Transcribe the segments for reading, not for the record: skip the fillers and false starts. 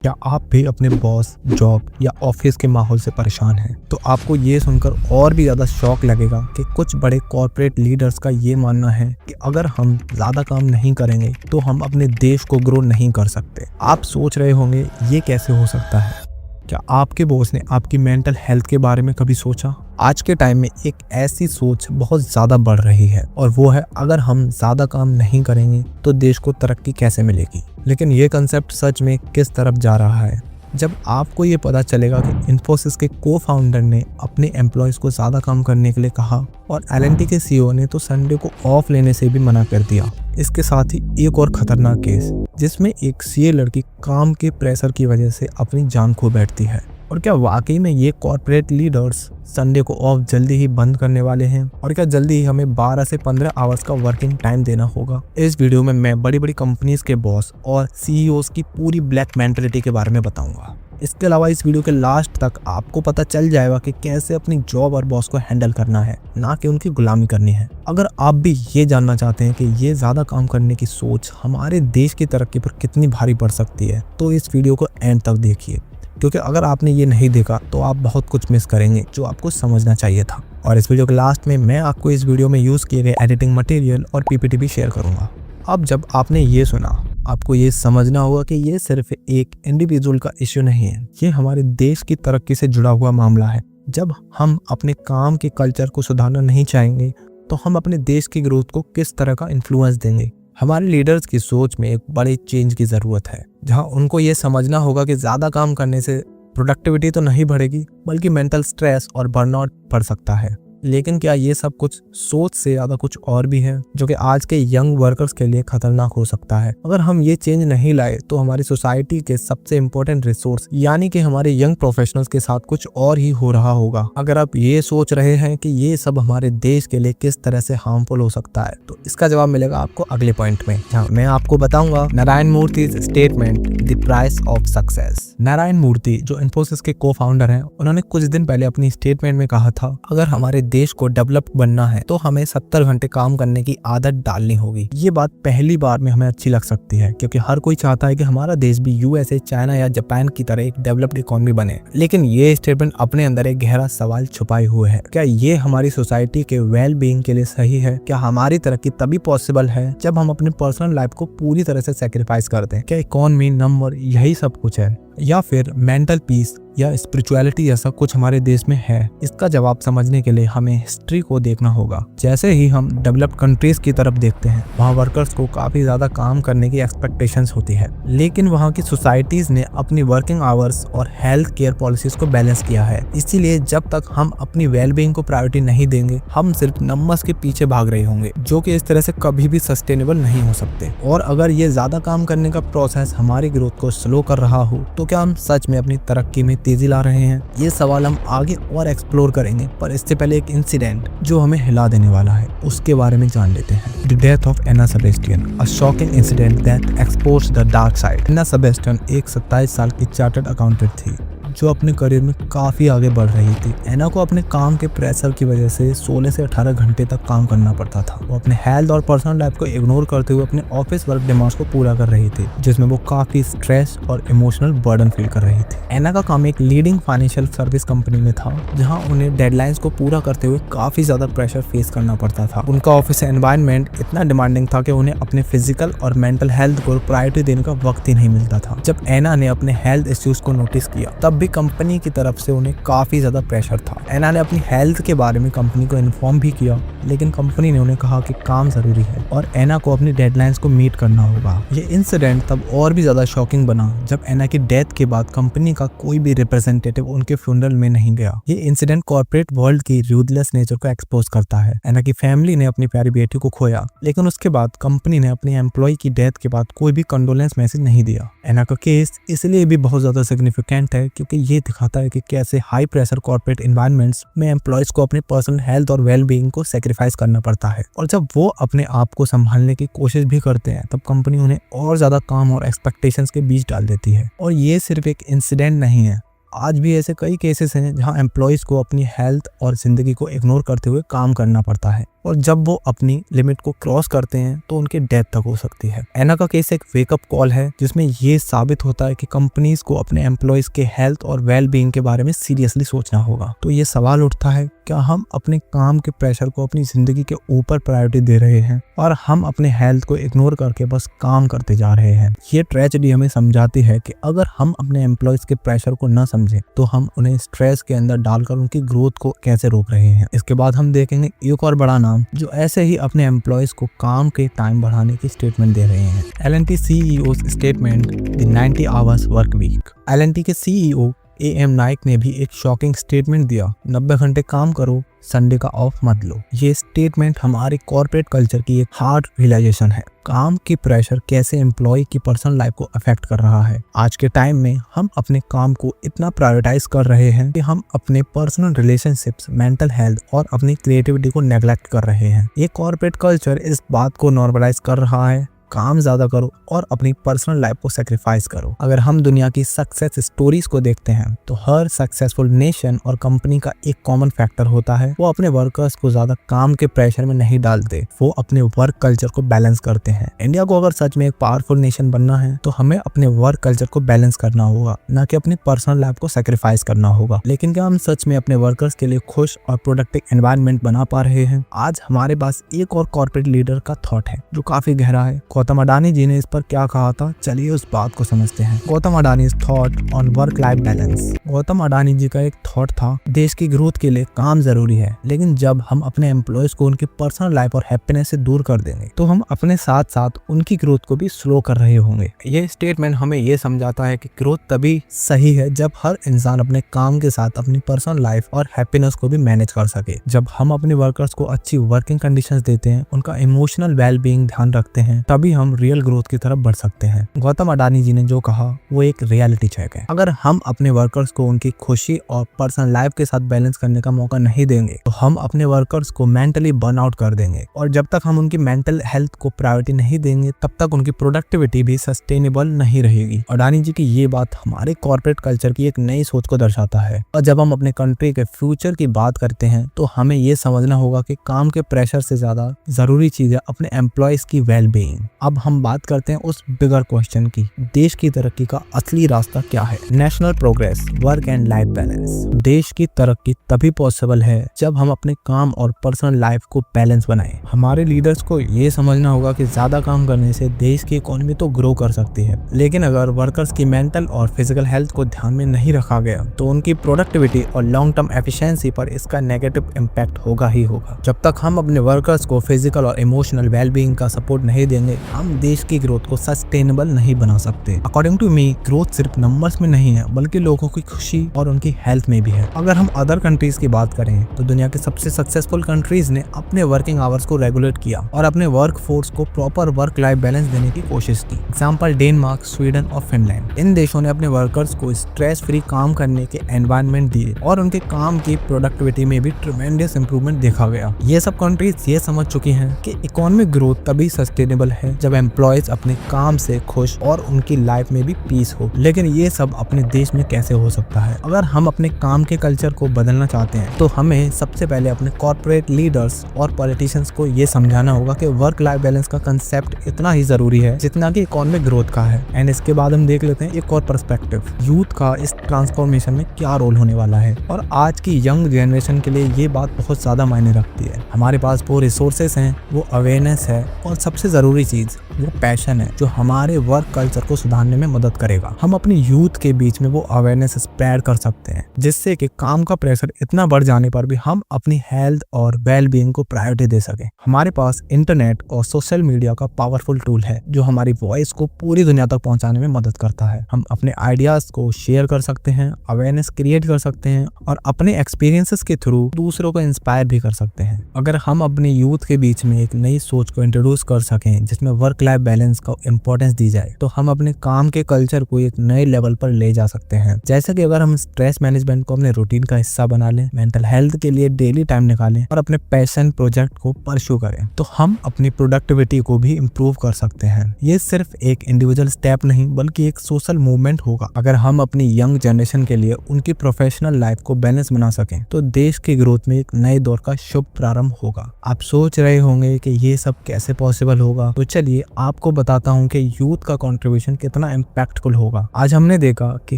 क्या आप भी अपने बॉस, जॉब या ऑफिस के माहौल से परेशान हैं? तो आपको ये सुनकर और भी ज़्यादा शौक लगेगा कि कुछ बड़े कॉर्पोरेट लीडर्स का ये मानना है कि अगर हम ज़्यादा काम नहीं करेंगे तो हम अपने देश को ग्रो नहीं कर सकते। आप सोच रहे होंगे ये कैसे हो सकता है? क्या आपके बॉस ने आपकी मेंटल हेल्थ के बारे में कभी सोचा? आज के टाइम में एक ऐसी सोच बहुत ज़्यादा बढ़ रही है और वो है अगर हम ज़्यादा काम नहीं करेंगे तो देश को तरक्की कैसे मिलेगी। लेकिन ये कंसेप्ट सच में किस तरफ जा रहा है? जब आपको ये पता चलेगा कि इन्फोसिस के को-फाउंडर ने अपने एम्प्लॉयज़ को ज़्यादा काम करने के लिए कहा और एल&टी के सीईओ ने तो संडे को ऑफ लेने से भी मना कर दिया। इसके साथ ही एक और खतरनाक केस जिसमें एक सीए लड़की काम के प्रेशर की वजह से अपनी जान खो बैठती है। और क्या वाकई में ये कॉर्पोरेट लीडर्स संडे को ऑफ जल्दी ही बंद करने वाले हैं? और क्या जल्दी ही हमें 12 से 15 आवर्स का वर्किंग टाइम देना होगा? इस वीडियो में मैं बड़ी बड़ी कंपनीज के बॉस और सीईओज की पूरी ब्लैक मेंटालिटी के बारे में बताऊंगा। इसके अलावा इस वीडियो के लास्ट तक आपको पता चल जाएगा कि कैसे अपनी जॉब और बॉस को हैंडल करना है, ना कि उनकी गुलामी करनी है। अगर आप भी ये जानना चाहते हैं कि ये ज़्यादा काम करने की सोच हमारे देश की तरक्की पर कितनी भारी पड़ सकती है, तो इस वीडियो को एंड तक देखिए, क्योंकि अगर आपने ये नहीं देखा तो आप बहुत कुछ मिस करेंगे जो आपको समझना चाहिए था। और इस वीडियो के लास्ट में मैं आपको इस वीडियो में यूज़ किए गए एडिटिंग मटेरियल और पीपीटी भी शेयर करूँगा। अब जब आपने ये सुना, आपको ये समझना होगा कि ये सिर्फ एक इंडिविजुअल का इश्यू नहीं है, ये हमारे देश की तरक्की से जुड़ा हुआ मामला है। जब हम अपने काम के कल्चर को सुधारना नहीं चाहेंगे तो हम अपने देश की ग्रोथ को किस तरह का इन्फ्लुएंस देंगे? हमारे लीडर्स की सोच में एक बड़े चेंज की ज़रूरत है, जहां उनको ये समझना होगा कि ज़्यादा काम करने से प्रोडक्टिविटी तो नहीं बढ़ेगी बल्कि मेंटल स्ट्रेस और बर्नआउट बढ़ सकता है। लेकिन क्या ये सब कुछ सोच से ज़्यादा कुछ और भी है जो कि आज के यंग वर्कर्स के लिए खतरनाक हो सकता है? अगर हम ये चेंज नहीं लाए तो हमारी सोसाइटी के सबसे इम्पोर्टेंट रिसोर्स यानी कि हमारे यंग प्रोफेशनल्स के साथ कुछ और ही हो रहा होगा। अगर आप ये सोच रहे हैं कि ये सब हमारे देश के लिए किस तरह से हार्मफुल हो सकता है, तो इसका जवाब मिलेगा आपको अगले पॉइंट में, जहाँ मैं आपको बताऊंगा Narayan Murthy statement the price of success. Narayan Murthy जो इन्फोसिस के को-फाउंडर हैं, उन्होंने कुछ दिन पहले अपनी स्टेटमेंट में कहा था, अगर हमारे देश को डेवलप बनना है तो हमें 70 घंटे काम करने की आदत डालनी होगी। ये बात पहली बार में हमें अच्छी लग सकती है क्योंकि हर कोई चाहता है कि हमारा देश भी यूएसए, चाइना या जापान की तरह एक डेवलप्ड इकोनॉमी बने। लेकिन ये स्टेटमेंट अपने अंदर एक गहरा सवाल छुपाए हुए है। क्या ये हमारी सोसाइटी के वेल बीइंग के लिए सही है? क्या हमारी तरक्की तभी पॉसिबल है जब हम अपनी पर्सनल लाइफ को पूरी तरह से सैक्रिफाइस कर दें? क्या इकोनॉमी, नंबर यही सब कुछ है, या फिर मेंटल पीस या स्पिरिचुअलिटी जैसा कुछ हमारे देश में है? इसका जवाब समझने के लिए हमें हिस्ट्री को देखना होगा। जैसे ही हम डेवलप्ड कंट्रीज की तरफ देखते हैं, वहाँ वर्कर्स को काफी ज्यादा काम करने की एक्सपेक्टेशंस होती है, लेकिन वहाँ की सोसाइटीज ने अपनी वर्किंग आवर्स और हेल्थ केयर पॉलिसीज को बैलेंस किया है। इसीलिए जब तक हम अपनी वेलबींग को प्रायोरिटी नहीं देंगे, हम सिर्फ नंबर्स के पीछे भाग रहे होंगे, जो कि इस तरह से कभी भी सस्टेनेबल नहीं हो सकते। और अगर ये ज्यादा काम करने का प्रोसेस हमारी ग्रोथ को स्लो कर रहा हो तो क्या हम सच में अपनी तरक्की में तेजी ला रहे हैं? ये सवाल हम आगे और एक्सप्लोर करेंगे, पर इससे पहले एक इंसिडेंट जो हमें हिला देने वाला है उसके बारे में जान लेते हैं। The death of Anna Sebastian, a shocking incident that exposed the dark side. Anna Sebastian एक 27 साल की चार्टर्ड अकाउंटेंट थी जो अपने करियर में काफ़ी आगे बढ़ रही थी। एना को अपने काम के प्रेशर की वजह से 16 से 18 घंटे तक काम करना पड़ता था। वो अपने हेल्थ और पर्सनल लाइफ को इग्नोर करते हुए अपने ऑफिस वर्क डिमांड्स को पूरा कर रही थी, जिसमें वो काफ़ी स्ट्रेस और इमोशनल बर्डन फील कर रही थी। एना का काम एक लीडिंग फाइनेंशियल सर्विस कंपनी में था, जहाँ उन्हें डेडलाइंस को पूरा करते हुए काफ़ी ज़्यादा प्रेशर फेस करना पड़ता था। उनका ऑफिस एनवायरनमेंट इतना डिमांडिंग था कि उन्हें अपने फिजिकल और मेंटल हेल्थ को प्रायोरिटी देने का वक्त ही नहीं मिलता था। जब एना ने अपने हेल्थ इश्यूज को नोटिस किया, तब भी कंपनी की तरफ से उन्हें काफी ज्यादा प्रेशर था। एना ने अपनी हेल्थ के बारे में कंपनी को इन्फॉर्म भी किया, लेकिन कंपनी ने उन्हें कहा कि काम जरूरी है और एना को अपनी डेडलाइंस को मीट करना होगा। ये इंसिडेंट तब और भी ज्यादा शॉकिंग बना जब एना की डेथ के बाद कंपनी का कोई भी रिप्रेजेंटेटिव उनके फ्यूनरल में नहीं गया। ये इंसिडेंट कॉर्पोरेट वर्ल्ड की रूथलेस नेचर को एक्सपोज करता है। एना की फैमिली ने अपनी प्यारी बेटी को खोया, लेकिन उसके बाद कंपनी ने अपनी एम्प्लॉय की डेथ के बाद कोई भी कंडोलेंस मैसेज नहीं दिया। एना का केस इसलिए भी बहुत ज्यादा सिग्निफिकेंट है क्योंकि ये दिखाता है कि कैसे हाई प्रेशर कॉर्पोरेट एनवायरनमेंट्स में एम्प्लॉयज को अपने पर्सनल हेल्थ और वेल बीइंग को सैक्रिफाइस करना पड़ता है। और जब वो अपने आप को संभालने की कोशिश भी करते हैं, तब कंपनी उन्हें और ज्यादा काम और एक्सपेक्टेशंस के बीच डाल देती है। और ये सिर्फ एक इंसिडेंट नहीं है, आज भी ऐसे कई केसेस हैं जहां एम्प्लॉयज को अपनी हेल्थ और जिंदगी को इग्नोर करते हुए काम करना पड़ता है, और जब वो अपनी लिमिट को क्रॉस करते हैं तो उनकी डेथ तक हो सकती है। एना का केस एक वेकअप कॉल है जिसमें ये साबित होता है कि कंपनीज को अपने एम्प्लॉयज के हेल्थ और वेल बीइंग के बारे में सीरियसली सोचना होगा। तो ये सवाल उठता है, क्या हम अपने काम के प्रेशर को अपनी जिंदगी के ऊपर प्रायोरिटी दे रहे हैं और हम अपने हेल्थ को इग्नोर करके बस काम करते जा रहे हैं। ये ट्रेजेडी हमें समझाती है कि अगर हम अपने एम्प्लॉयज के प्रेशर को न समझें तो हम उन्हें स्ट्रेस के अंदर डालकर उनकी ग्रोथ को कैसे रोक रहे हैं। इसके बाद हम देखेंगे एक और बड़ा नाम जो ऐसे ही अपने एम्प्लॉयज को काम के टाइम बढ़ाने की स्टेटमेंट दे रहे हैं। L&T CEO statement the 90 hours work week. L&T के CEO AM नाइक ने भी एक शॉकिंग स्टेटमेंट दिया, 90 घंटे काम करो, संडे का ऑफ मत लो। ये स्टेटमेंट हमारे कॉर्पोरेट कल्चर की एक हार्ड रियलाइजेशन है। काम की प्रेशर कैसे एम्प्लॉय की पर्सनल लाइफ को अफेक्ट कर रहा है। आज के टाइम में हम अपने काम को इतना प्रायोरिटाइज कर रहे हैं कि हम अपने पर्सनल रिलेशनशिप्स, मेंटल हेल्थ और अपनी क्रिएटिविटी को नेग्लेक्ट कर रहे हैं। ये कॉर्पोरेट कल्चर इस बात को नॉर्मलाइज कर रहा है, काम ज्यादा करो और अपनी पर्सनल लाइफ को सेक्रीफाइस करो। अगर हम दुनिया की सक्सेस स्टोरीज को देखते हैं तो हर सक्सेसफुल नेशन और कंपनी का एक कॉमन फैक्टर होता है, वो अपने वर्कर्स को ज्यादा काम के प्रेशर में नहीं डालते, वो अपने वर्क कल्चर को बैलेंस करते हैं। इंडिया को अगर सच में एक पावरफुल नेशन बनना है तो हमें अपने वर्क कल्चर को बैलेंस करना होगा, न कि अपनी पर्सनल लाइफ को सेक्रीफाइस करना होगा। लेकिन क्या हम सच में अपने वर्कर्स के लिए खुश और प्रोडक्टिव एनवायरनमेंट बना पा रहे हैं? आज हमारे पास एक और कॉर्पोरेट लीडर का थॉट है जो काफी गहरा है। गौतम अडानी जी ने इस पर क्या कहा था, चलिए उस बात को समझते हैं। Gautam Adani thought on work life balance. Gautam Adani ji का एक थॉट था, देश की ग्रोथ के लिए काम जरूरी है, लेकिन जब हम अपने एम्प्लॉयज को उनकी पर्सनल लाइफ और हैप्पीनेस से दूर कर देंगे तो हम अपने साथ साथ उनकी ग्रोथ को भी स्लो कर रहे होंगे। ये स्टेटमेंट हमें ये समझाता है कि ग्रोथ तभी सही है जब हर इंसान अपने काम के साथ अपनी पर्सनल लाइफ और हैप्पीनेस को भी मैनेज कर सके। जब हम अपने वर्कर्स को अच्छी वर्किंग कंडीशंस देते हैं, उनका इमोशनल वेल बीइंग ध्यान रखते हैं, तभी हम रियल ग्रोथ की तरफ बढ़ सकते हैं। गौतम अडानी जी ने जो कहा वो एक रियलिटी चेक है। अगर हम अपने वर्कर्स को उनकी खुशी और पर्सनल लाइफ के साथ बैलेंस करने का मौका नहीं देंगे तो हम अपने वर्कर्स को मेंटली बर्न आउट कर देंगे, और जब तक हम उनकी मेंटल हेल्थ को प्रायोरिटी नहीं देंगे तब तक उनकी प्रोडक्टिविटी भी सस्टेनेबल नहीं रहेगी। अडानी जी की ये बात हमारे कॉर्पोरेट कल्चर की एक नई सोच को दर्शाता है, और जब हम अपने कंट्री के फ्यूचर की बात करते हैं तो हमें ये समझना होगा कि काम के प्रेशर से ज्यादा जरूरी चीज है अपने एम्प्लॉयज की वेल बीइंग। अब हम बात करते हैं उस बिगर क्वेश्चन की, देश की तरक्की का असली रास्ता क्या है? National progress, work and life balance. देश की तरक्की तभी पॉसिबल है जब हम अपने काम और पर्सनल लाइफ को बैलेंस बनाएं। हमारे लीडर्स को ये समझना होगा कि ज्यादा काम करने से देश की इकोनॉमी तो ग्रो कर सकती है, लेकिन अगर वर्कर्स की मेंटल और फिजिकल हेल्थ को ध्यान में नहीं रखा गया तो उनकी प्रोडक्टिविटी और लॉन्ग टर्म एफिशिएंसी पर इसका नेगेटिव इम्पैक्ट होगा ही होगा। जब तक हम अपने वर्कर्स को फिजिकल और इमोशनल वेलबीइंग का सपोर्ट नहीं देंगे, हम देश की ग्रोथ को सस्टेनेबल नहीं बना सकते। अकॉर्डिंग टू मी, ग्रोथ सिर्फ नंबर्स में नहीं है बल्कि लोगों की खुशी और उनकी हेल्थ में भी है। अगर हम अदर कंट्रीज की बात करें तो दुनिया के सबसे सक्सेसफुल कंट्रीज ने अपने वर्किंग आवर्स को रेगुलेट किया और अपने वर्क फोर्स को प्रॉपर वर्क लाइफ बैलेंस देने की कोशिश की। एग्जाम्पल डेनमार्क, स्वीडन और फिनलैंड। इन देशों ने अपने वर्कर्स को स्ट्रेस फ्री काम करने के एनवायरनमेंट दिए और उनके काम की प्रोडक्टिविटी में भी ट्रेमेंडस इंप्रूवमेंट देखा गया। ये सब कंट्रीज ये समझ चुकी हैं कि इकोनॉमिक ग्रोथ तभी सस्टेनेबल है जब एम्प्लॉयज अपने काम से खुश और उनकी लाइफ में भी पीस हो। लेकिन ये सब अपने देश में कैसे हो सकता है? अगर हम अपने काम के कल्चर को बदलना चाहते हैं तो हमें सबसे पहले अपने कॉर्पोरेट लीडर्स और पॉलिटिशियंस को ये समझाना होगा कि वर्क लाइफ बैलेंस का कंसेप्ट इतना ही जरूरी है जितना कि इकोनॉमिक ग्रोथ का है। एंड इसके बाद हम देख लेते हैं एक और पर्सपेक्टिव, यूथ का इस ट्रांसफॉर्मेशन में क्या रोल होने वाला है। और आज की यंग जनरेशन के लिए ये बात बहुत ज्यादा मायने रखती है। हमारे पास वो रिसोर्सेस हैं, वो अवेयरनेस है और सबसे जरूरी चीज वो पैशन है जो हमारे वर्क कल्चर को सुधारने में मदद करेगा। हम अपनी यूथ के बीच में वो अवेयरनेस स्प्रेड कर सकते हैं जिससे कि काम का प्रेशर इतना बढ़ जाने पर भी हम अपनी हेल्थ और वेल बीइंग को प्रायोरिटी दे सके। हमारे पास इंटरनेट और सोशल मीडिया का पावरफुल टूल है जो हमारी वॉइस को पूरी दुनिया तक पहुंचाने में मदद करता है। हम अपने आइडियाज को शेयर कर सकते हैं, अवेयरनेस क्रिएट कर सकते हैं और अपने एक्सपीरियंसेस के थ्रू दूसरों को इंस्पायर भी कर सकते हैं। अगर हम अपने यूथ के बीच में एक नई सोच को इंट्रोड्यूस कर सकें जिसमें वर्क लाइफ बैलेंस को इम्पोर्टेंस दी जाए तो हम अपने काम के कल्चर को एक नए लेवल पर ले जा सकते हैं। जैसे कि अगर हम स्ट्रेस मैनेजमेंट को अपने रूटीन का हिस्सा बना लें, मेंटल हेल्थ के लिए डेली टाइम निकालें और अपने पैशन प्रोजेक्ट को परस्यू करें तो हम अपनी प्रोडक्टिविटी को भी इम्प्रूव कर सकते हैं। ये सिर्फ एक इंडिविजुअल स्टेप नहीं बल्कि एक सोशल मूवमेंट होगा। अगर हम अपनी यंग जनरेशन के लिए उनकी प्रोफेशनल लाइफ को बैलेंस बना सकें तो देश की ग्रोथ में एक नए दौर का शुभ प्रारंभ होगा। आप सोच रहे होंगे कि ये सब कैसे पॉसिबल होगा, तो चलिए आपको बताता हूँ कि यूथ का कंट्रीब्यूशन कितना इम्पैक्टफुल होगा। आज हमने देखा कि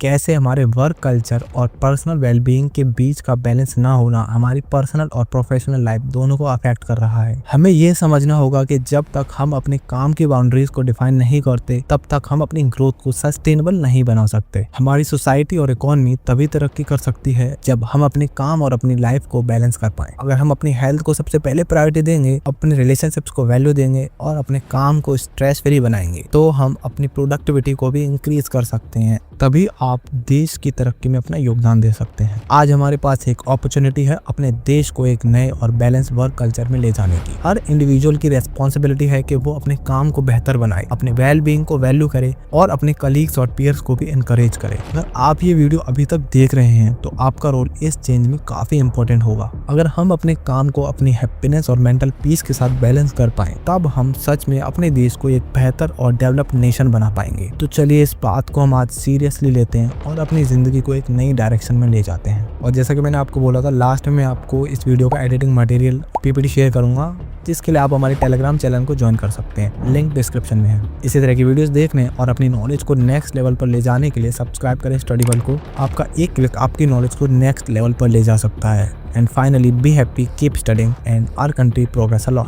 कैसे हमारे वर्क कल्चर और पर्सनल वेलबीइंग के बीच का बैलेंस ना होना हमारी पर्सनल और प्रोफेशनल लाइफ दोनों को अफेक्ट कर रहा है। हमें ये समझना होगा कि जब तक हम अपने काम की बाउंड्रीज को डिफाइन नहीं करते तब तक हम अपनी ग्रोथ को सस्टेनेबल नहीं बना सकते। हमारी सोसाइटी और इकोनॉमी तभी तरक्की कर सकती है जब हम अपने काम और अपनी लाइफ को बैलेंस कर पाए। अगर हम अपनी हेल्थ को सबसे पहले प्रायोरिटी देंगे, अपने रिलेशनशिप्स को वैल्यू देंगे और अपने काम को स्ट्रेस फ्री बनाएंगे तो हम अपनी प्रोडक्टिविटी को भी इंक्रीज कर सकते हैं। तभी आप देश की तरक्की में अपना योगदान दे सकते हैं। आज हमारे पास एक अपॉर्चुनिटी है अपने देश को एक नए और बैलेंस वर्क कल्चर में ले जाने की। हर इंडिविजुअल की रेस्पॉन्सिबिलिटी है कि वो अपने काम को बेहतर बनाए, अपने वेल बीइंग को वैल्यू करे और अपने कलीग्स और पीयर्स को भी इनकरेज करे। अगर आप ये वीडियो अभी तक देख रहे हैं तो आपका रोल इस चेंज में काफी इंपॉर्टेंट होगा। अगर हम अपने काम को अपनी हैप्पीनेस और मेंटल पीस के साथ बैलेंस कर पाए तब हम सच में अपने देश को एक बेहतर और डेवलप्ड नेशन बना पाएंगे। तो चलिए इस बात को हम आज सीरियसली लेते हैं और अपनी जिंदगी को एक नई डायरेक्शन में ले जाते हैं। और जैसा कि मैंने आपको बोला था लास्ट में, मैं आपको इस वीडियो का एडिटिंग मटेरियल पीपीटी शेयर करूंगा जिसके लिए आप हमारे टेलीग्राम चैनल को ज्वाइन कर सकते हैं, लिंक डिस्क्रिप्शन में है। इसी तरह की वीडियोस देखने और अपनी नॉलेज को नेक्स्ट लेवल पर ले जाने के लिए सब्सक्राइब करें स्टडी बल को। आपका एक क्लिक आपकी नॉलेज को नेक्स्ट लेवल पर ले जा सकता है। And finally be happy, keep studying and our country progress a lot.